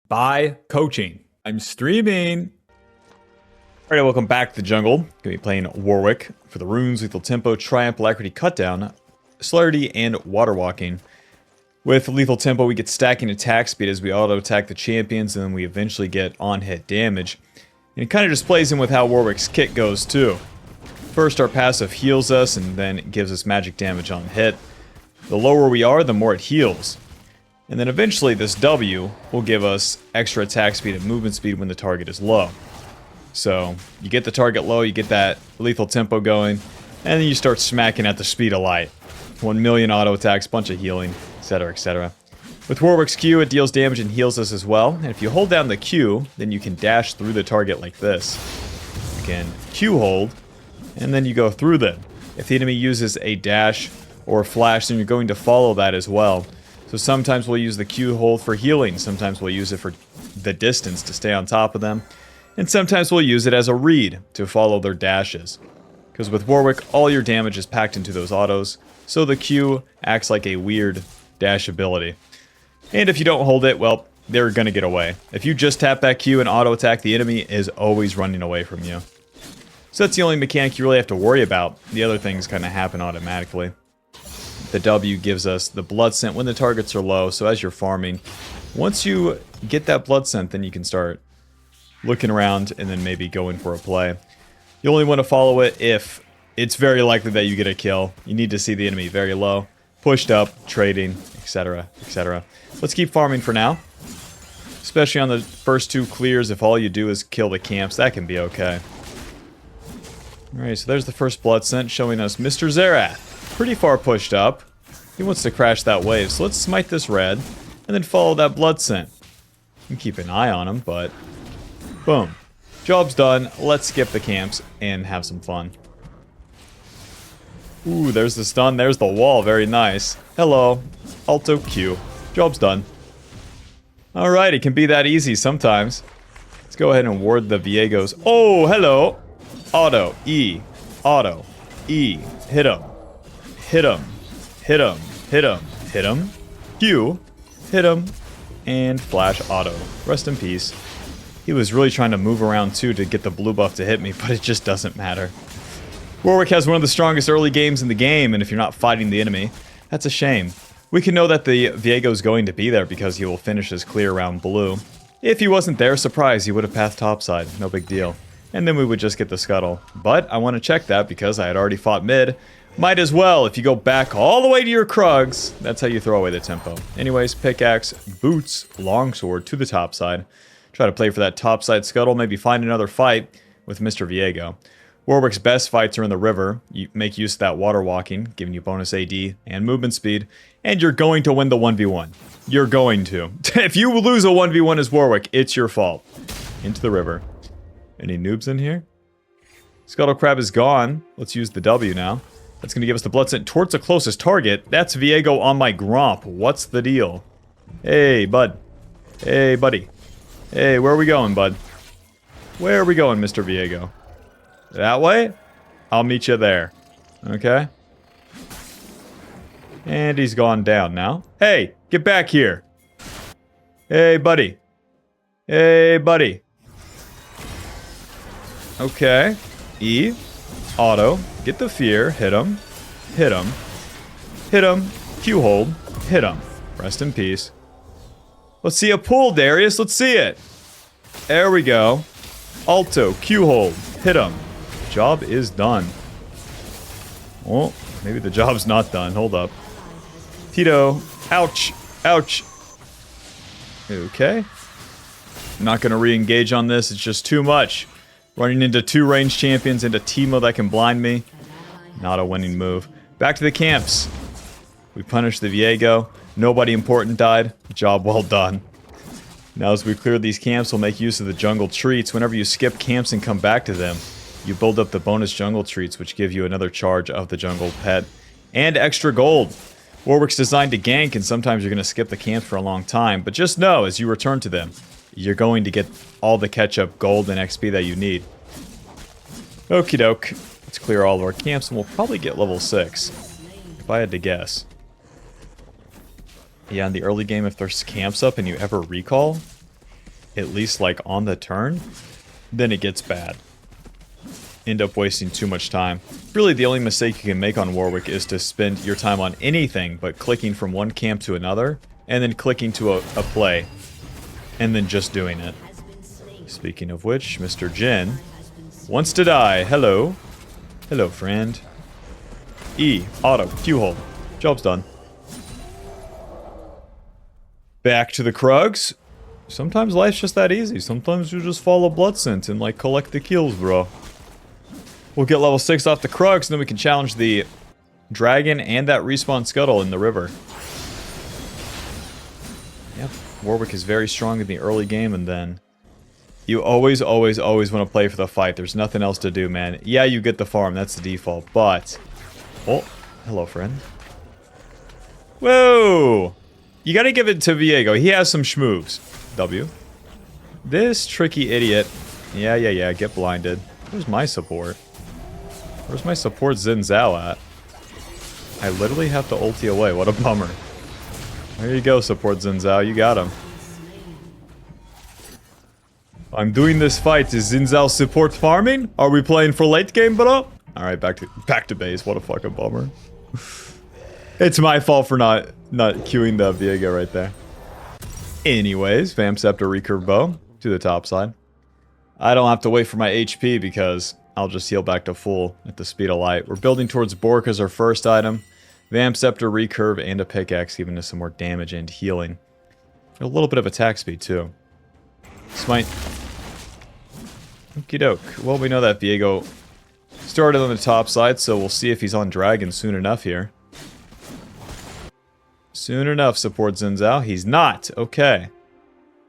by coaching. I'm streaming. Alright, welcome back to the jungle. Gonna be playing Warwick for the runes, lethal tempo, triumph, alacrity, cutdown, celerity, and water walking. With lethal tempo, we get stacking attack speed as we auto-attack the champions, and then we eventually get on-hit damage. And it kind of just plays in with how Warwick's kit goes, too. First, our passive heals us, and then it gives us magic damage on hit. The lower we are, the more it heals. And then eventually, this W will give us extra attack speed and movement speed when the target is low. So, you get the target low, you get that lethal tempo going, and then you start smacking at the speed of light. 1 million auto attacks, bunch of healing, etc, etc. With Warwick's Q, it deals damage and heals us as well, and if you hold down the Q, then you can dash through the target like this. You can Q hold, and then you go through them. If the enemy uses a dash or flash, then you're going to follow that as well. So sometimes we'll use the Q hold for healing, sometimes we'll use it for the distance to stay on top of them, and sometimes we'll use it as a read to follow their dashes. Because with Warwick, all your damage is packed into those autos, so the Q acts like a weird dash ability. And if you don't hold it, well, they're gonna get away. If you just tap that Q and auto attack, the enemy is always running away from you. So that's the only mechanic you really have to worry about. The other things kind of happen automatically. The W gives us the blood scent when the targets are low, so as you're farming, once you get that blood scent, then you can start looking around and then maybe going for a play. You only want to follow it if it's very likely that you get a kill. You need to see the enemy very low, pushed up, trading, etc, etc. Let's keep farming for now. Especially on the first two clears, if all you do is kill the camps, that can be okay. Alright, so there's the first blood scent showing us Mr. Zerath. Pretty far pushed up. He wants to crash that wave, so let's smite this red, and then follow that blood scent. You can keep an eye on him, but boom. Job's done. Let's skip the camps and have some fun. Ooh, there's the stun. There's the wall. Very nice. Hello. Alto Q. Job's done. Alright, it can be that easy sometimes. Let's go ahead and ward the Viegos. Oh, hello. Auto. E. Auto. E. Hit him. Hit him. Hit him. Hit him. Hit him. Q. Hit him. And flash auto. Rest in peace. He was really trying to move around too to get the blue buff to hit me, but it just doesn't matter. Warwick has one of the strongest early games in the game, and if you're not fighting the enemy, that's a shame. We can know that the Viego is going to be there because he will finish his clear around blue. If he wasn't there, surprise, he would have pathed topside, no big deal. And then we would just get the scuttle. But I want to check that because I had already fought mid. Might as well, if you go back all the way to your Krugs, that's how you throw away the tempo. Anyways, pickaxe, boots, longsword to the topside. Try to play for that topside scuttle, maybe find another fight with Mr. Viego. Warwick's best fights are in the river. You make use of that water walking, giving you bonus AD and movement speed, and you're going to win the 1v1. You're going to. If you lose a 1v1 as Warwick, it's your fault. Into the river. Any noobs in here? Scuttle Crab is gone. Let's use the W now. That's going to give us the blood scent towards the closest target. That's Viego on my Gromp. What's the deal? Hey, bud. Hey, buddy. Hey, where are we going, bud? Where are we going, Mr. Viego? That way? I'll meet you there. Okay? And he's gone down now. Hey, get back here. Hey, buddy. Hey, buddy. Okay. E. Auto. Get the fear. Hit him. Hit him. Hit him. Q hold. Hit him. Rest in peace. Let's see a pull, Darius. Let's see it. There we go. Alto. Q hold. Hit him. Job is done. Oh, maybe the job's not done. Hold up. Tito. Ouch. Ouch. Okay. I'm not going to re-engage on this. It's just too much. Running into two ranged champions into Teemo that can blind me. Not a winning move. Back to the camps. We punished the Viego. Nobody important died. Job well done. Now as we clear these camps, we'll make use of the jungle treats. Whenever you skip camps and come back to them, you build up the bonus jungle treats, which give you another charge of the jungle pet. And extra gold. Warwick's designed to gank, and sometimes you're going to skip the camps for a long time. But just know, as you return to them, you're going to get all the catch-up gold and XP that you need. Okie doke. Let's clear all of our camps, and we'll probably get level 6. If I had to guess. Yeah, in the early game, if there's camps up and you ever recall, at least like on the turn, then it gets bad. End up wasting too much time. Really, the only mistake you can make on Warwick is to spend your time on anything but clicking from one camp to another, and then clicking to a play, and then just doing it. Speaking of which, Mr. Jin wants to die. Hello. Hello, friend. E, auto, Q hold. Job's done. Back to the Krugs. Sometimes life's just that easy. Sometimes you just follow blood scent and like collect the kills, bro. We'll get level 6 off the Krugs, and then we can challenge the dragon and that respawn scuttle in the river. Yep, Warwick is very strong in the early game, and then you always want to play for the fight. There's nothing else to do, man. Yeah, you get the farm. That's the default, but... Oh, hello, friend. Whoa! You gotta give it to Viego. He has some schmoves. W. This tricky idiot. Yeah, get blinded. Where's my support? Where's my support Xin Zhao at? I literally have to ulti away. What a bummer. There you go, support Xin Zhao. You got him. I'm doing this fight. Is Xin Zhao support farming? Are we playing for late game, bro? Alright, back to base. What a fucking bummer. It's my fault for not queuing the Viego right there. Anyways, Vamp Scepter Recurve Bow to the top side. I don't have to wait for my HP because I'll just heal back to full at the speed of light. We're building towards Bork as our first item. Vamp Scepter Recurve and a pickaxe giving us some more damage and healing. A little bit of attack speed too. Smite. Okie doke. Well, we know that Viego started on the top side, so we'll see if he's on Dragon soon enough here. Soon enough, support Xin Zhao. He's not. Okay.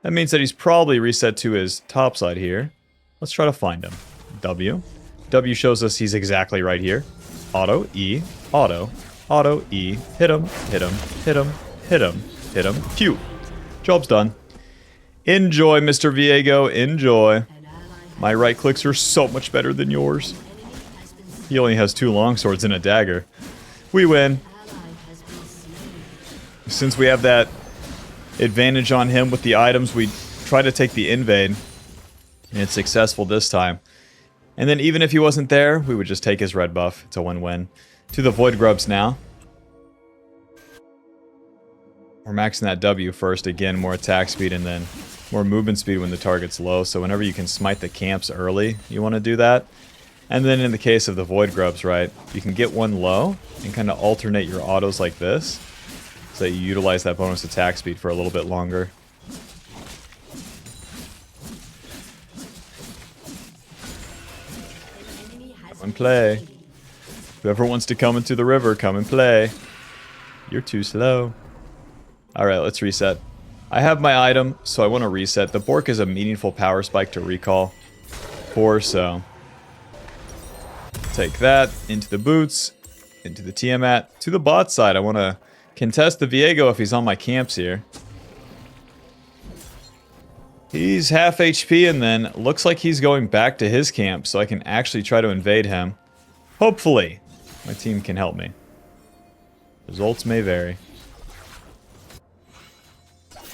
That means that he's probably reset to his top side here. Let's try to find him. W. W shows us he's exactly right here. Auto, E, auto, auto, E. Hit him, hit him, hit him, hit him, hit him. Q. Job's done. Enjoy, Mr. Viego. Enjoy. My right clicks are so much better than yours. He only has 2 longswords and a dagger. We win. Since we have that advantage on him with the items, we try to take the invade. And it's successful this time. And then even if he wasn't there, we would just take his red buff. It's a win-win. To the Void Grubs now. We're maxing that W first. Again, more attack speed and then more movement speed when the target's low. So whenever you can smite the camps early, you want to do that. And then in the case of the Void Grubs, right, you can get one low and kind of alternate your autos like this. So you utilize that bonus attack speed for a little bit longer. Come and play. Whoever wants to come into the river, come and play. You're too slow. Alright, let's reset. I have my item, so I want to reset. The Bork is a meaningful power spike to recall for, so... Take that into the boots, into the Tiamat, to the bot side. I want to contest the Viego if he's on my camps here. He's half HP and then looks like he's going back to his camp, so I can actually try to invade him. Hopefully, my team can help me. Results may vary.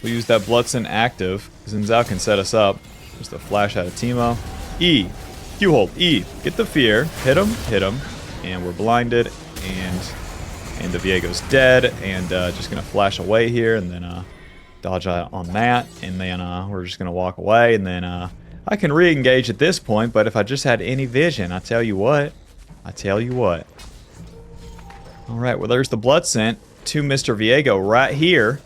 We'll use that Bloodsin active. Xin Zhao can set us up. Just a flash out of Teemo. E. Q hold. E. Get the fear. Hit him. Hit him. And we're blinded. And the Viego's dead. And just going to flash away here. And then dodge out on that. And then we're just going to walk away. And then I can re-engage at this point. But if I just had any vision, I tell you what. I tell you what. Alright, well there's the blood scent to Mr. Viego right here.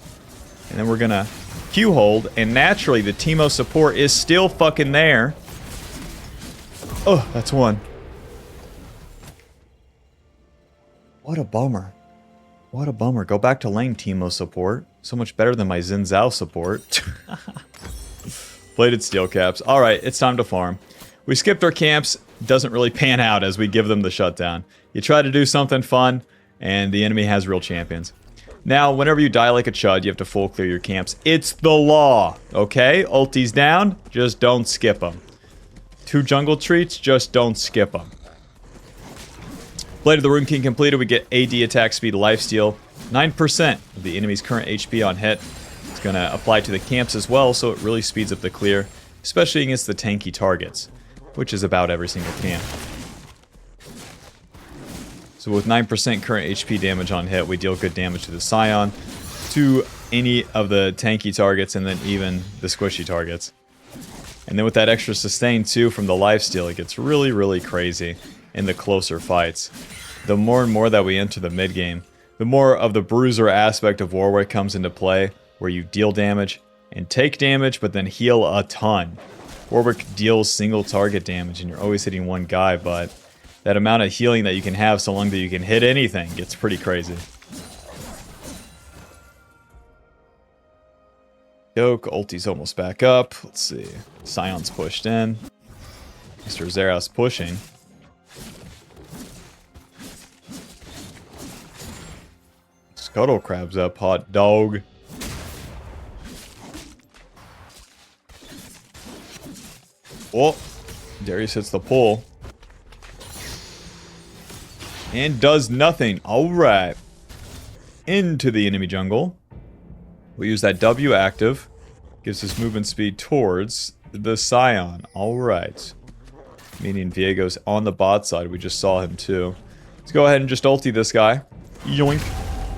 And then we're going to Q hold. And naturally, the Teemo support is still fucking there. Oh, that's one. What a bummer. What a bummer. Go back to lane Teemo support. So much better than my Xin Zhao support. Bladed steel caps. Alright, it's time to farm. We skipped our camps. Doesn't really pan out as we give them the shutdown. You try to do something fun, and the enemy has real champions. Now, whenever you die like a chud, you have to full clear your camps. It's the law, okay? Ulti's down, just don't skip them. 2 jungle treats, just don't skip them. Blade of the Rune King completed, we get AD attack speed lifesteal. 9% of the enemy's current HP on hit. It's going to apply to the camps as well, so it really speeds up the clear, especially against the tanky targets, which is about every single camp. So with 9% current HP damage on hit, we deal good damage to the Scion, to any of the tanky targets, and then even the squishy targets. And then with that extra sustain too from the lifesteal, it gets really, really crazy in the closer fights. The more and more that we enter the mid game, the more of the bruiser aspect of Warwick comes into play, where you deal damage and take damage, but then heal a ton. Warwick deals single target damage, and you're always hitting one guy, but that amount of healing that you can have so long that you can hit anything gets pretty crazy. Yoke, ulti's almost back up. Let's see. Scion's pushed in. Mr. Zeros pushing. Scuttle crab's up, hot dog. Oh, Darius hits the pull. And does nothing. Alright. Into the enemy jungle. We'll use that W active. Gives us movement speed towards the Scion. Alright. Meaning Viego's on the bot side. We just saw him too. Let's go ahead and just ulti this guy. Yoink.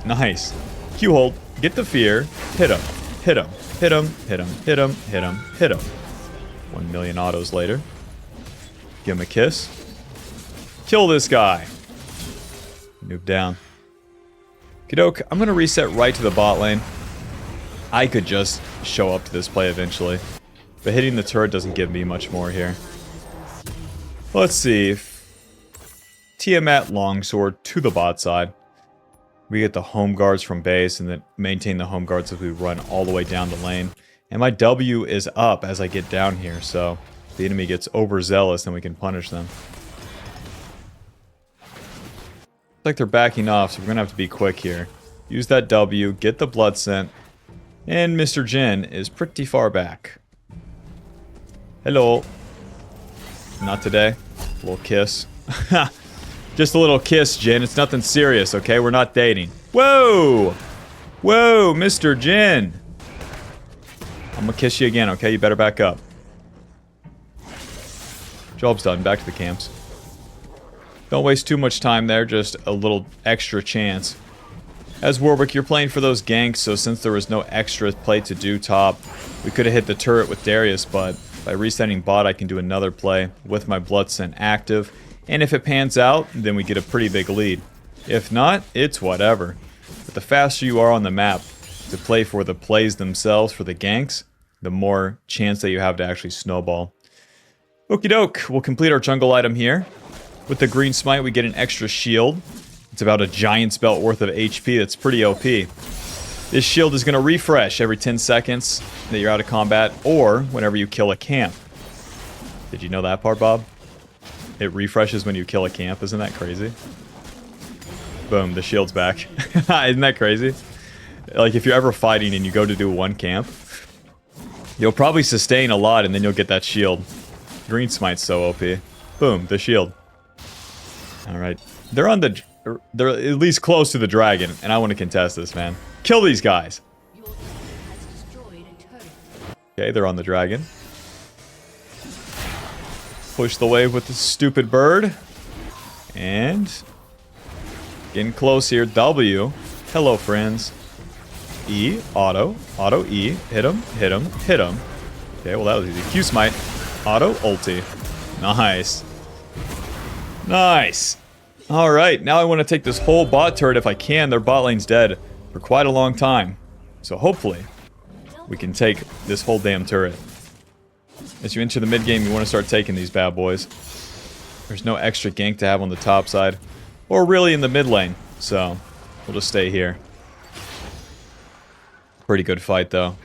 Nice. Q hold. Get the fear. Hit him. Hit him. Hit him. Hit him. Hit him. Hit him. Hit him. 1 million autos later. Give him a kiss. Kill this guy. Noob down. Kidok, I'm going to reset right to the bot lane. I could just show up to this play eventually, but hitting the turret doesn't give me much more here. Let's see. Tiamat Longsword to the bot side. We get the home guards from base and then maintain the home guards as we run all the way down the lane. And my W is up as I get down here, so if the enemy gets overzealous, then we can punish them. Looks like they're backing off, so we're going to have to be quick here. Use that W, get the blood scent, and Mr. Jin is pretty far back. Hello. Not today. A little kiss. Just a little kiss, Jin. It's nothing serious, okay? We're not dating. Whoa! Whoa, Mr. Jin! I'm gonna kiss you again, okay? You better back up. Job's done. Back to the camps. Don't waste too much time there. Just a little extra chance. As Warwick, you're playing for those ganks, so since there was no extra play to do top, we could have hit the turret with Darius, but by resetting bot, I can do another play with my blood scent active. And if it pans out, then we get a pretty big lead. If not, it's whatever. But the faster you are on the map to play for the plays themselves, for the ganks, the more chance that you have to actually snowball. Okie doke, we'll complete our jungle item here. With the green smite, we get an extra shield. It's about a giant's belt worth of HP. That's pretty OP. This shield is going to refresh every 10 seconds that you're out of combat, or whenever you kill a camp. Did you know that part, Bob? It refreshes when you kill a camp. Isn't that crazy? Boom, the shield's back. Isn't that crazy? Like, if you're ever fighting and you go to do one camp, you'll probably sustain a lot, and then you'll get that shield. Green smite's so OP. Boom, the shield. Alright. They're at least close to the dragon, and I want to contest this, man. Kill these guys! Okay, they're on the dragon. Push the wave with the stupid bird. And getting close here. W. Hello, friends. E. Auto. Auto E. Hit him. Hit him. Hit him. Okay, well that was easy. Q smite. Auto ulti. Nice. Nice. Alright, now I want to take this whole bot turret if I can. Their bot lane's dead for quite a long time. So hopefully, we can take this whole damn turret. As you enter the mid game, you want to start taking these bad boys. There's no extra gank to have on the top side. Or really in the mid lane. So, we'll just stay here. Pretty good fight though.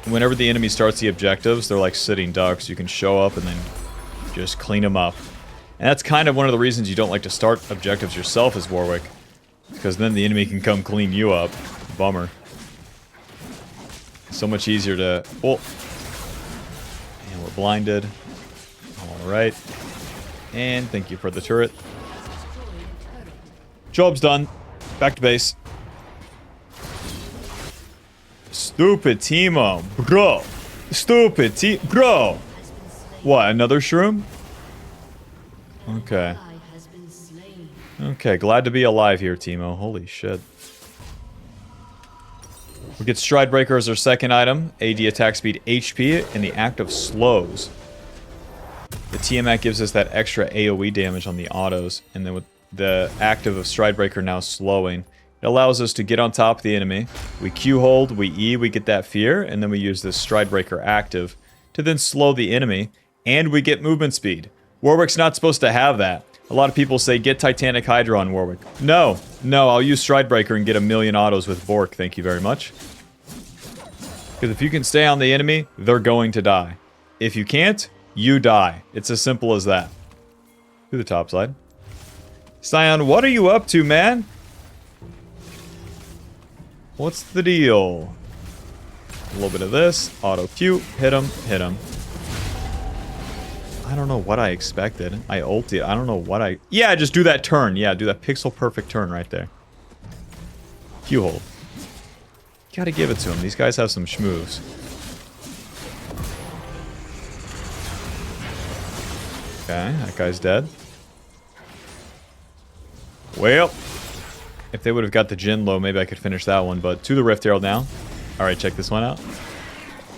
Whenever the enemy starts the objectives, they're like sitting ducks. You can show up and then just clean them up. And that's kind of one of the reasons you don't like to start objectives yourself as Warwick. Because then the enemy can come clean you up. Bummer. So much easier to... Oh. And we're blinded. Alright. And thank you for the turret. Job's done. Back to base. Stupid Teemo. Bro. Stupid Bro. What, another shroom? Okay. Okay, glad to be alive here, Teemo. Holy shit. We get Stridebreaker as our second item. AD attack speed HP, and the active slows. The Tiamat gives us that extra AoE damage on the autos, and then with the active of Stridebreaker now slowing, it allows us to get on top of the enemy. We Q hold, we E, we get that fear, and then we use this Stridebreaker active to then slow the enemy, and we get movement speed. Warwick's not supposed to have that. A lot of people say, get Titanic Hydra on Warwick. No, I'll use Stridebreaker and get a million autos with Bork, thank you very much. Because if you can stay on the enemy, they're going to die. If you can't, you die. It's as simple as that. To the top side. Scion, what are you up to, man? What's the deal? A little bit of this. Auto Q. Hit him. Hit him. I don't know what I expected. I ulti. I don't know what I... Yeah, just do that turn. Yeah, do that pixel perfect turn right there. Q hold. Gotta give it to him. These guys have some schmoves. Okay, that guy's dead. Well, if they would have got the Jin low, maybe I could finish that one. But to the Rift Herald now. Alright, check this one out.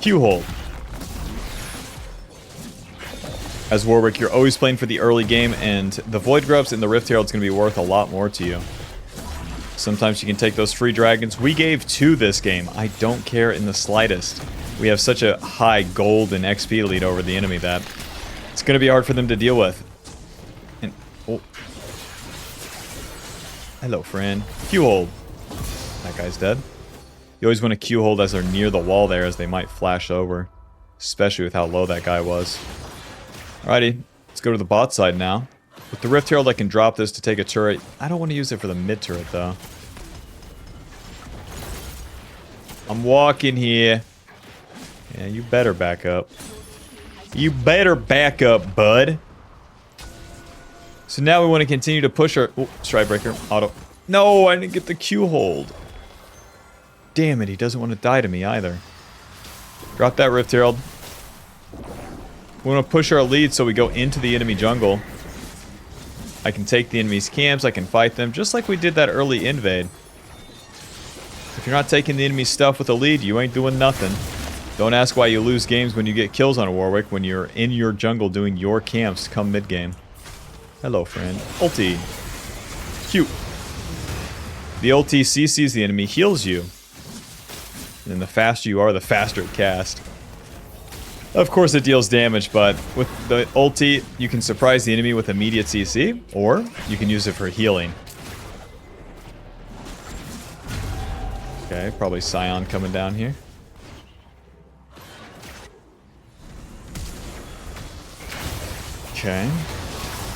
Q hold. As Warwick, you're always playing for the early game, and the Void Grubs and the Rift Herald's going to be worth a lot more to you. Sometimes you can take those free dragons. We gave 2 this game. I don't care in the slightest. We have such a high gold and XP lead over the enemy that it's going to be hard for them to deal with. And, oh. Hello, friend. Q hold. That guy's dead. You always want to Q hold as they're near the wall there, as they might flash over. Especially with how low that guy was. Alrighty, let's go to the bot side now. With the Rift Herald, I can drop this to take a turret. I don't want to use it for the mid turret, though. I'm walking here. Yeah, you better back up. You better back up, bud. So now we want to continue to push our... Oh, Stridebreaker. Auto. No, I didn't get the Q hold. Damn it, he doesn't want to die to me either. Drop that Rift Herald. We want to push our lead so we go into the enemy jungle. I can take the enemy's camps, I can fight them, just like we did that early invade. If you're not taking the enemy's stuff with a lead, you ain't doing nothing. Don't ask why you lose games when you get kills on a Warwick when you're in your jungle doing your camps come mid-game. Hello, friend. Ulti. Q. The ulti CCs the enemy, heals you. And the faster you are, the faster it casts. Of course it deals damage, but with the ulti, you can surprise the enemy with immediate CC, or you can use it for healing. Okay, probably Scion coming down here. Okay.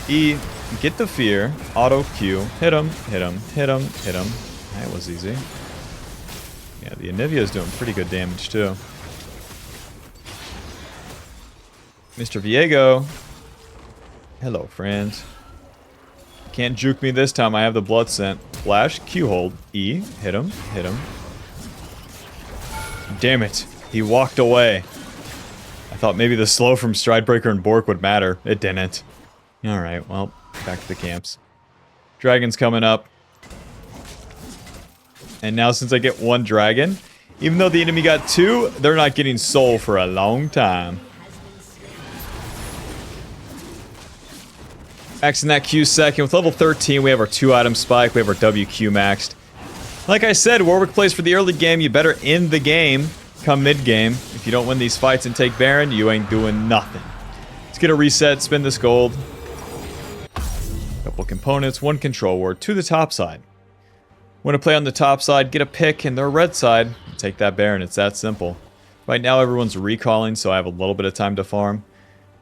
E, get the fear, auto Q, hit him, hit him, hit him, hit him. That was easy. Yeah, the Anivia is doing pretty good damage too. Mr. Viego. Hello, friends. Can't juke me this time. I have the blood scent. Flash, Q hold, E, hit him, hit him. Damn it. He walked away. I thought maybe the slow from Stridebreaker and Bork would matter. It didn't. Alright, well, back to the camps. Dragon's coming up. And now since I get 1 dragon, even though the enemy got 2, they're not getting soul for a long time. Maxing that Q second. With level 13, we have our 2-item spike. We have our WQ maxed. Like I said, Warwick plays for the early game. You better end the game come mid-game. If you don't win these fights and take Baron, you ain't doing nothing. Let's get a reset, spin this gold. Couple components, 1 control ward to the top side. Want to play on the top side, get a pick, and their red side, take that Baron. It's that simple. Right now, everyone's recalling, so I have a little bit of time to farm.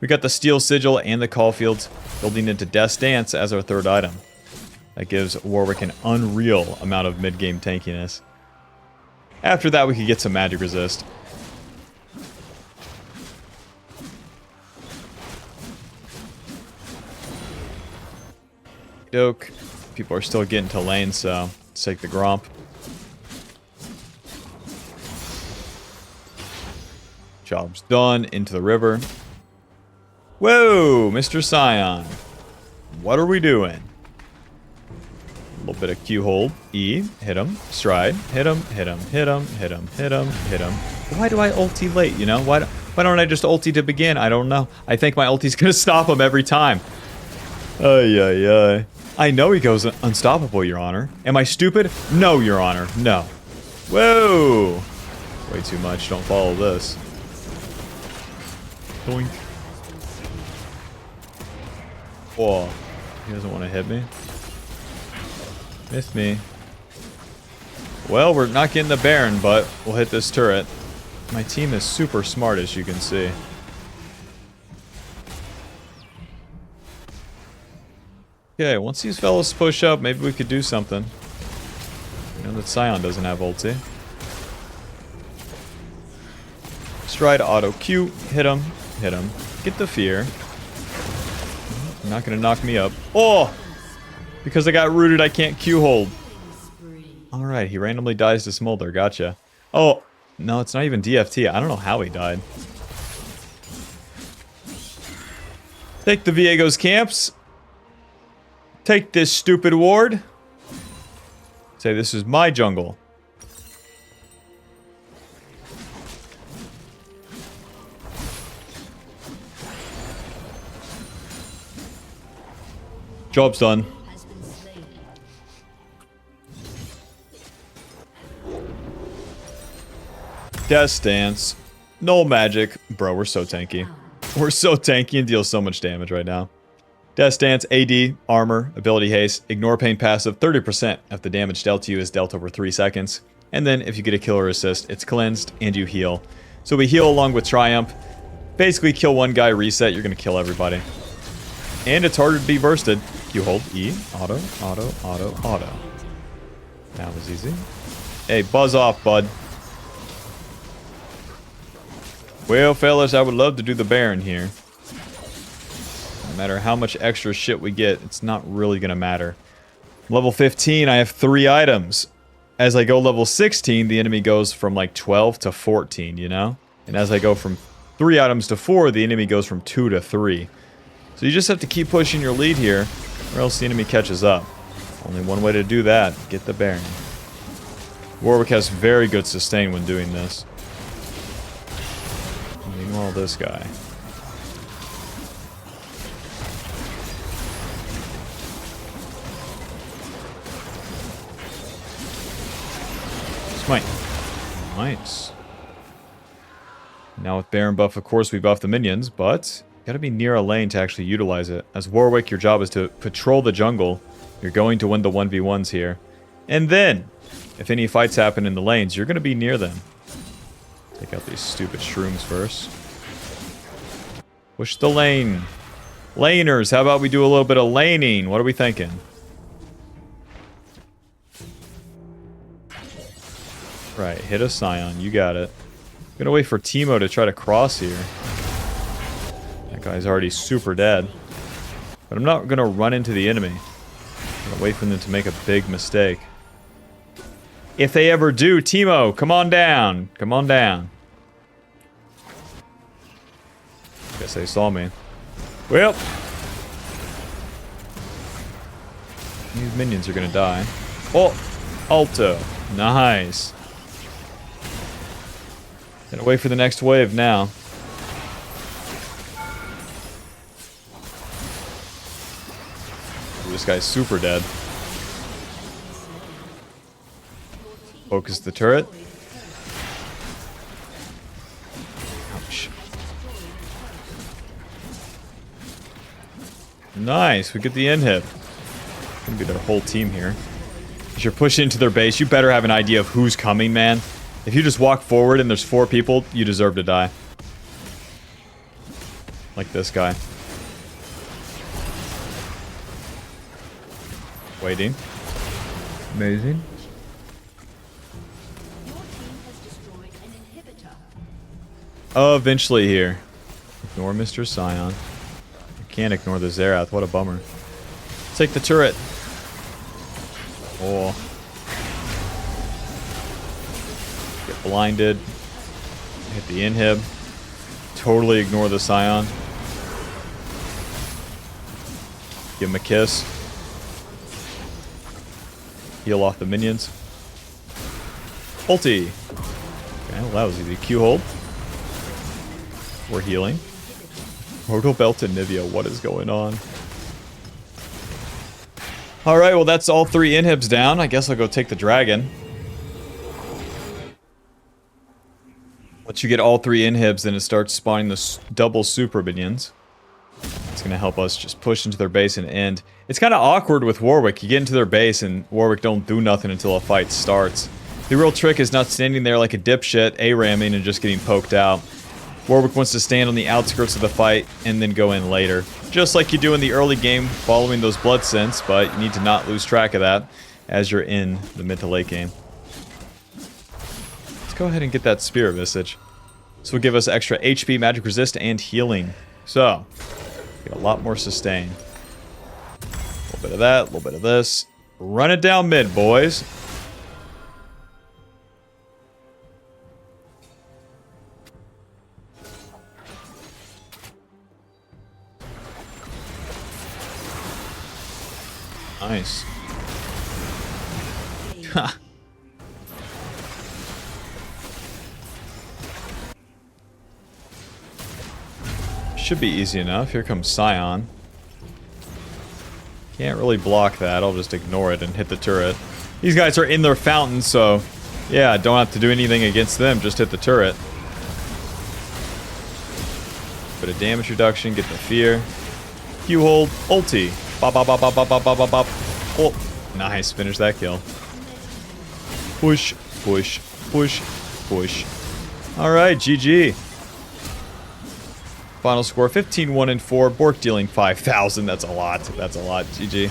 We got the Steel Sigil and the Caulfields building into Death's Dance as our 3rd item. That gives Warwick an unreal amount of mid-game tankiness. After that, we could get some magic resist. Doke. People are still getting to lane, so let's take the Gromp. Job's done. Into the river. Whoa, Mr. Scion. What are we doing? A little bit of Q hold. E. Hit him. Stride. Hit him. Hit him. Hit him. Hit him. Hit him. Hit him. Why do I ulti late, you know? Why don't I just ulti to begin? I don't know. I think my ulti's gonna stop him every time. Ay, ay, ay. I know he goes unstoppable, Your Honor. Am I stupid? No, Your Honor. No. Whoa. Way too much. Don't follow this. Doink. Whoa. He doesn't want to hit me. Missed me. Well, we're not getting the Baron, but we'll hit this turret. My team is super smart, as you can see. Okay, once these fellas push up, maybe we could do something. You know that Scion doesn't have ulti. Stride auto Q. Hit him. Hit him. Get the fear. You're not gonna knock me up. Oh! Because I got rooted, I can't Q hold. Alright, he randomly dies to Smolder. Gotcha. Oh, no, it's not even DFT. I don't know how he died. Take the Viego's camps. Take this stupid ward. Say this is my jungle. Job's done. Death Dance. No magic. Bro, we're so tanky. We're so tanky and deal so much damage right now. Death Dance, AD, Armor, Ability Haste, Ignore Pain Passive, 30% of the damage dealt to you is dealt over 3 seconds. And then if you get a killer assist, it's cleansed and you heal. So we heal along with Triumph. Basically kill one guy, reset, you're going to kill everybody. And it's harder to be bursted. You hold E, auto, auto, auto, auto. That was easy. Hey, buzz off, bud. Well, fellas, I would love to do the Baron here. No matter how much extra shit we get, it's not really going to matter. Level 15, I have 3 items. As I go level 16, the enemy goes from like 12 to 14, you know? And as I go from 3 items to 4, the enemy goes from 2 to 3. So you just have to keep pushing your lead here, or else the enemy catches up. Only one way to do that, get the Baron. Warwick has very good sustain when doing this. Meanwhile, this guy. Smite. Nice. Now with Baron buff, of course, we buff the minions, but you gotta be near a lane to actually utilize it. As Warwick, your job is to patrol the jungle. You're going to win the 1v1s here. And then, if any fights happen in the lanes, you're gonna be near them. Take out these stupid shrooms first. Push the lane. Laners, how about we do a little bit of laning? What are we thinking? Right, hit a Scion. You got it. I'm gonna wait for Teemo to try to cross here. That guy's already super dead. But I'm not gonna run into the enemy. I'm gonna wait for them to make a big mistake. If they ever do, Teemo, come on down. Come on down. Guess they saw me. Well. These minions are gonna die. Oh! Alto. Nice. Gonna wait for the next wave now. Ooh, this guy's super dead. Focus the turret. Ouch. Nice, we get the end hit. Gonna be their whole team here. As you're pushing into their base, you better have an idea of who's coming, man. If you just walk forward and there's 4 people, you deserve to die. Like this guy. Waiting. Amazing. Eventually here. Ignore Mr. Scion. I can't ignore the Zerath. What a bummer. Take the turret. Oh. Get blinded. Hit the inhib. totally ignore the Scion. Give him a kiss. Heal off the minions. Ulti. Okay, well that was easy. Q hold. We're healing. Roto Belt and Nivea, what is going on? Alright, well that's all 3 inhibs down. I guess I'll go take the dragon. Once you get all 3 inhibs, then it starts spawning the double super minions. It's going to help us just push into their base and end. It's kind of awkward with Warwick. You get into their base and Warwick don't do nothing until a fight starts. The real trick is not standing there like a dipshit, A-ramming and just getting poked out. Warwick wants to stand on the outskirts of the fight and then go in later. Just like you do in the early game following those blood scents, but you need to not lose track of that as you're in the mid to late game. Let's go ahead and get that Spirit Visage. This will give us extra HP, magic resist, and healing. So, get a lot more sustain. A little bit of that, a little bit of this. Run it down mid, boys. Nice. Ha. Should be easy enough. Here comes Scion. Can't really block that. I'll just ignore it and hit the turret. These guys are in their fountain, so yeah, don't have to do anything against them. Just hit the turret. Bit of damage reduction. Get the fear. Q hold. Ulti. Bop, bop, bop, bop, bop, bop, bop, bop. Oh, nice. Finish that kill. Push, push, push, push. Alright, GG. Final score 15-1-4. Bork dealing 5,000. That's a lot. That's a lot. GG.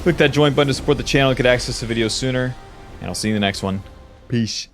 Click that join button to support the channel. Get access to videos sooner. And I'll see you in the next one. Peace.